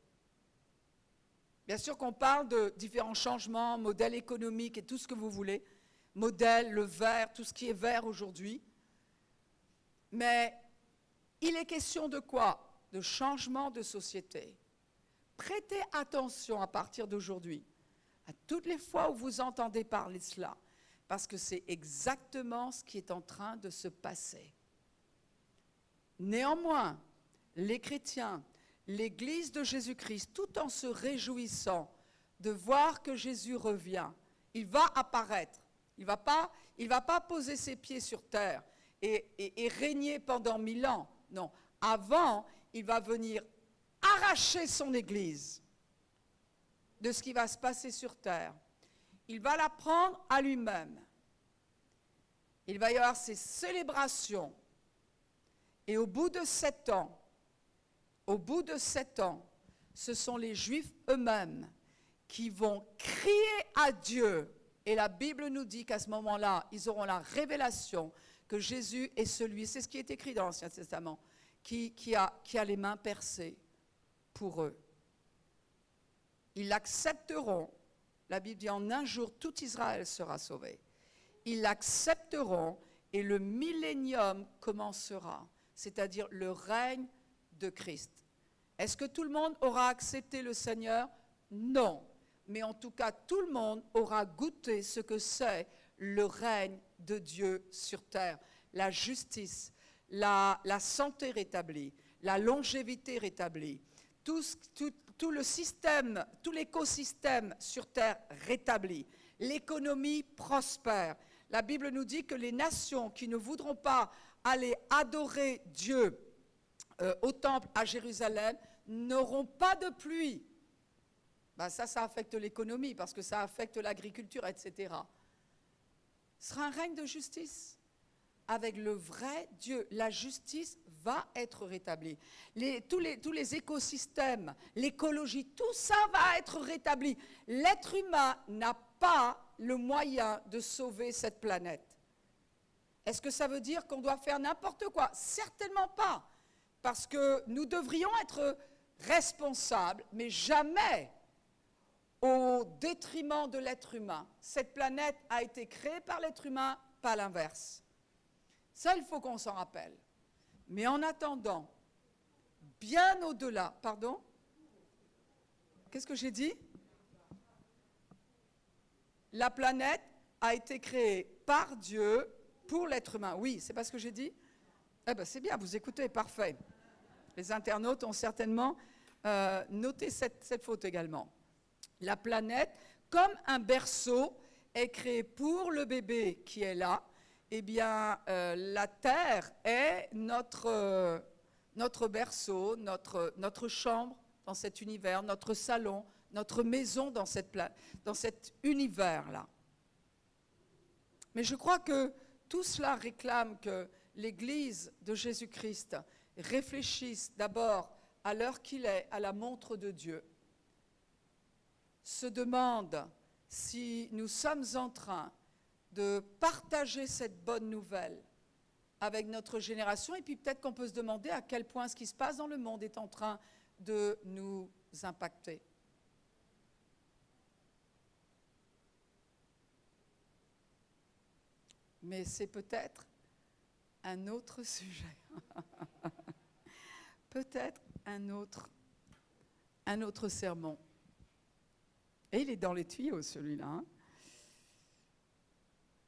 Bien sûr qu'on parle de différents changements, modèles économiques et tout ce que vous voulez, modèle, le vert, tout ce qui est vert aujourd'hui. Mais il est question de quoi? De changement de société. Prêtez attention à partir d'aujourd'hui à toutes les fois où vous entendez parler de cela, parce que c'est exactement ce qui est en train de se passer. Néanmoins, les chrétiens, l'Église de Jésus-Christ, tout en se réjouissant de voir que Jésus revient, il va apparaître. Il va pas poser ses pieds sur terre et régner pendant 1000 ans. Non, avant, il va venir arracher son Église de ce qui va se passer sur terre. Il va la prendre à lui-même. Il va y avoir ces célébrations. Et au bout de 7 ans, ce sont les Juifs eux-mêmes qui vont crier à Dieu. Et la Bible nous dit qu'à ce moment-là, ils auront la révélation que Jésus est celui, c'est ce qui est écrit dans l'Ancien Testament, qui a les mains percées pour eux. Ils l'accepteront. La Bible dit en un jour, tout Israël sera sauvé. Ils l'accepteront et le millénium commencera, c'est-à-dire le règne de Christ. Est-ce que tout le monde aura accepté le Seigneur? Non. Mais en tout cas, tout le monde aura goûté ce que c'est le règne de Dieu sur terre. La justice, la santé rétablie, la longévité rétablie, tout le système, tout l'écosystème sur terre rétabli, l'économie prospère. La Bible nous dit que les nations qui ne voudront pas aller adorer Dieu au temple à Jérusalem n'auront pas de pluie. Ben ça affecte l'économie parce que ça affecte l'agriculture, etc. Ce sera un règne de justice avec le vrai Dieu. La justice va être rétablie. Tous les écosystèmes, l'écologie, tout ça va être rétabli. L'être humain n'a pas le moyen de sauver cette planète. Est-ce que ça veut dire qu'on doit faire n'importe quoi? Certainement pas. Parce que nous devrions être responsables, mais jamais au détriment de l'être humain. Cette planète a été créée par l'être humain, pas l'inverse. Ça, il faut qu'on s'en rappelle. Mais en attendant, bien au-delà, pardon? Qu'est-ce que j'ai dit? La planète a été créée par Dieu pour l'être humain. Oui, c'est pas ce que j'ai dit? Eh bien, c'est bien, vous écoutez, parfait. Les internautes ont certainement noté cette faute également. La planète, comme un berceau, est créée pour le bébé qui est là. Eh bien, la Terre est notre berceau, notre chambre dans cet univers, notre salon, notre maison dans cet univers-là. Mais je crois que tout cela réclame que l'Église de Jésus-Christ réfléchisse d'abord à l'heure qu'il est, à la montre de Dieu, se demande si nous sommes en train de partager cette bonne nouvelle avec notre génération, et puis peut-être qu'on peut se demander à quel point ce qui se passe dans le monde est en train de nous impacter. Mais c'est peut-être un autre sujet. Peut-être un autre un autre sermon. Et il est dans les tuyaux, celui-là. Hein.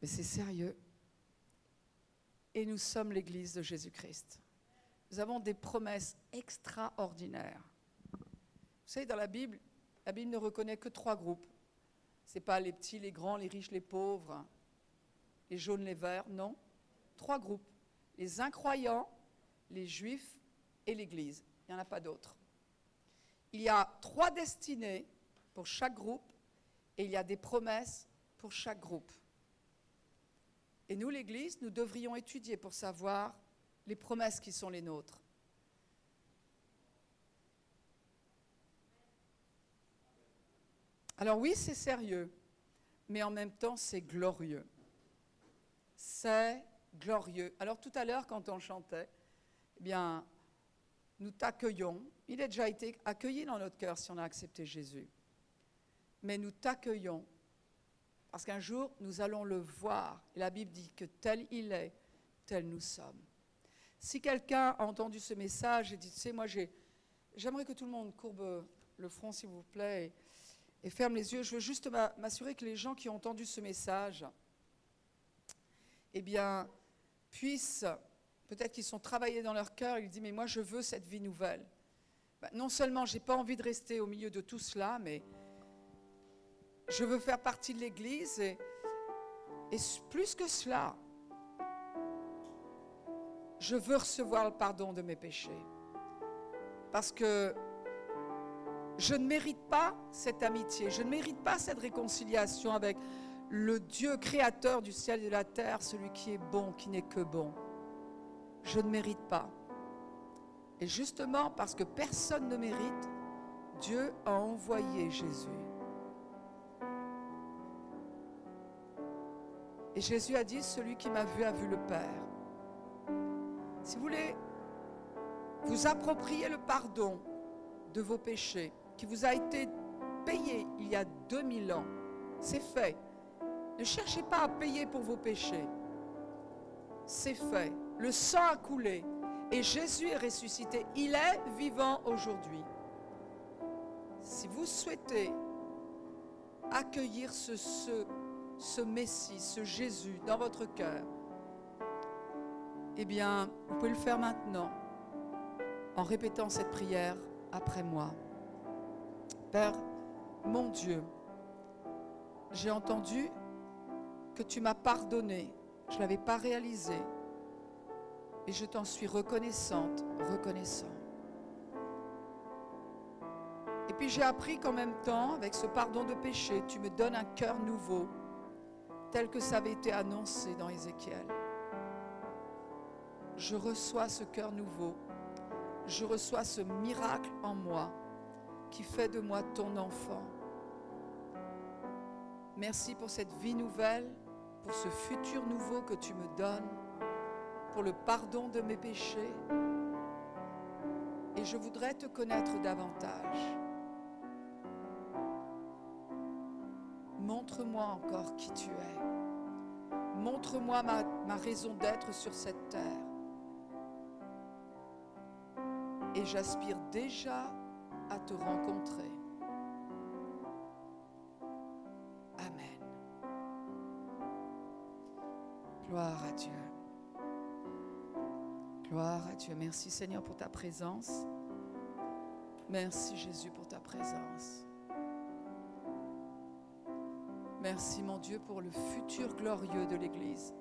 Mais c'est sérieux. Et nous sommes l'Église de Jésus-Christ. Nous avons des promesses extraordinaires. Vous savez, dans la Bible ne reconnaît que 3 groupes. Ce n'est pas les petits, les grands, les riches, les pauvres, les jaunes, les verts, non. 3 groupes. Les incroyants, les juifs et l'Église. Il n'y en a pas d'autres. Il y a 3 destinées pour chaque groupe et il y a des promesses pour chaque groupe. Et nous, l'Église, nous devrions étudier pour savoir les promesses qui sont les nôtres. Alors oui, c'est sérieux, mais en même temps, c'est glorieux. C'est glorieux. Alors tout à l'heure, quand on chantait, eh bien, nous t'accueillons. Il a déjà été accueilli dans notre cœur si on a accepté Jésus. Mais nous t'accueillons parce qu'un jour, nous allons le voir. Et la Bible dit que tel il est, tel nous sommes. Si quelqu'un a entendu ce message et dit, tu sais, moi, j'aimerais que tout le monde courbe le front, s'il vous plaît, et ferme les yeux. Je veux juste m'assurer que les gens qui ont entendu ce message, eh bien, puissent, peut-être qu'ils sont travaillés dans leur cœur, ils disent, mais moi, je veux cette vie nouvelle. Ben, non seulement, je n'ai pas envie de rester au milieu de tout cela, mais je veux faire partie de l'Église et plus que cela, je veux recevoir le pardon de mes péchés. Parce que je ne mérite pas cette amitié, je ne mérite pas cette réconciliation avec le Dieu créateur du ciel et de la terre, celui qui est bon, qui n'est que bon. Je ne mérite pas. Et justement, parce que personne ne mérite, Dieu a envoyé Jésus. Et Jésus a dit, celui qui m'a vu a vu le Père. Si vous voulez vous approprier le pardon de vos péchés, qui vous a été payé il y a 2000 ans, c'est fait. Ne cherchez pas à payer pour vos péchés. C'est fait. Le sang a coulé et Jésus est ressuscité. Il est vivant aujourd'hui. Si vous souhaitez accueillir ce Messie, ce Jésus dans votre cœur, eh bien, vous pouvez le faire maintenant en répétant cette prière après moi. Père, mon Dieu, j'ai entendu que tu m'as pardonné. Je ne l'avais pas réalisé. Et je t'en suis reconnaissante, reconnaissant. Et puis j'ai appris qu'en même temps, avec ce pardon de péché, tu me donnes un cœur nouveau, tel que ça avait été annoncé dans Ézéchiel. Je reçois ce cœur nouveau. Je reçois ce miracle en moi qui fait de moi ton enfant. Merci pour cette vie nouvelle, pour ce futur nouveau que tu me donnes, pour le pardon de mes péchés. Et je voudrais te connaître davantage. Montre-moi encore qui tu es. Montre-moi ma raison d'être sur cette terre. Et j'aspire déjà à te rencontrer. Amen. Gloire à Dieu. Gloire à Dieu. Merci Seigneur pour ta présence. Merci Jésus pour ta présence. Merci mon Dieu pour le futur glorieux de l'Église.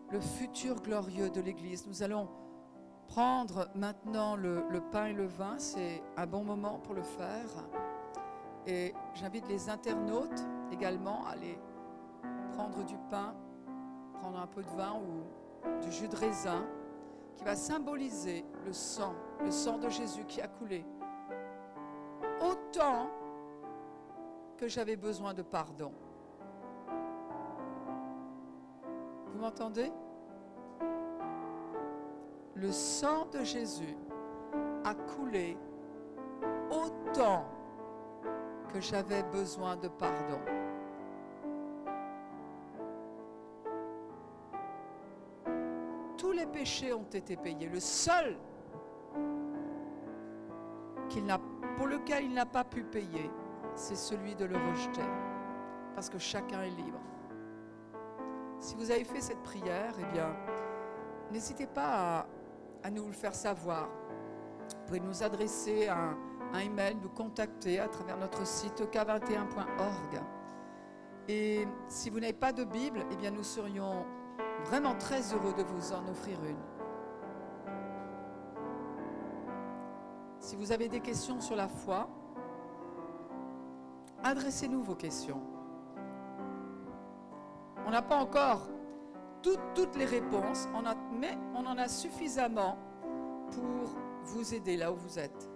Le futur glorieux de l'Église. Nous allons prendre maintenant le pain et le vin. C'est un bon moment pour le faire. Et j'invite les internautes également à aller prendre du pain, prendre un peu de vin ou du jus de raisin qui va symboliser le sang de Jésus qui a coulé. Autant que j'avais besoin de pardon. Vous m'entendez? Le sang de Jésus a coulé autant que j'avais besoin de pardon. Tous les péchés ont été payés. Le seul pour lequel il n'a pas pu payer, c'est celui de le rejeter. Parce que chacun est libre. Si vous avez fait cette prière, eh bien, n'hésitez pas à nous le faire savoir. Vous pouvez nous adresser un email, nous contacter à travers notre site ek21.org. Et si vous n'avez pas de Bible, eh bien, nous serions vraiment très heureux de vous en offrir une. Si vous avez des questions sur la foi, adressez-nous vos questions. On n'a pas encore toutes les réponses, mais on en a suffisamment pour vous aider là où vous êtes.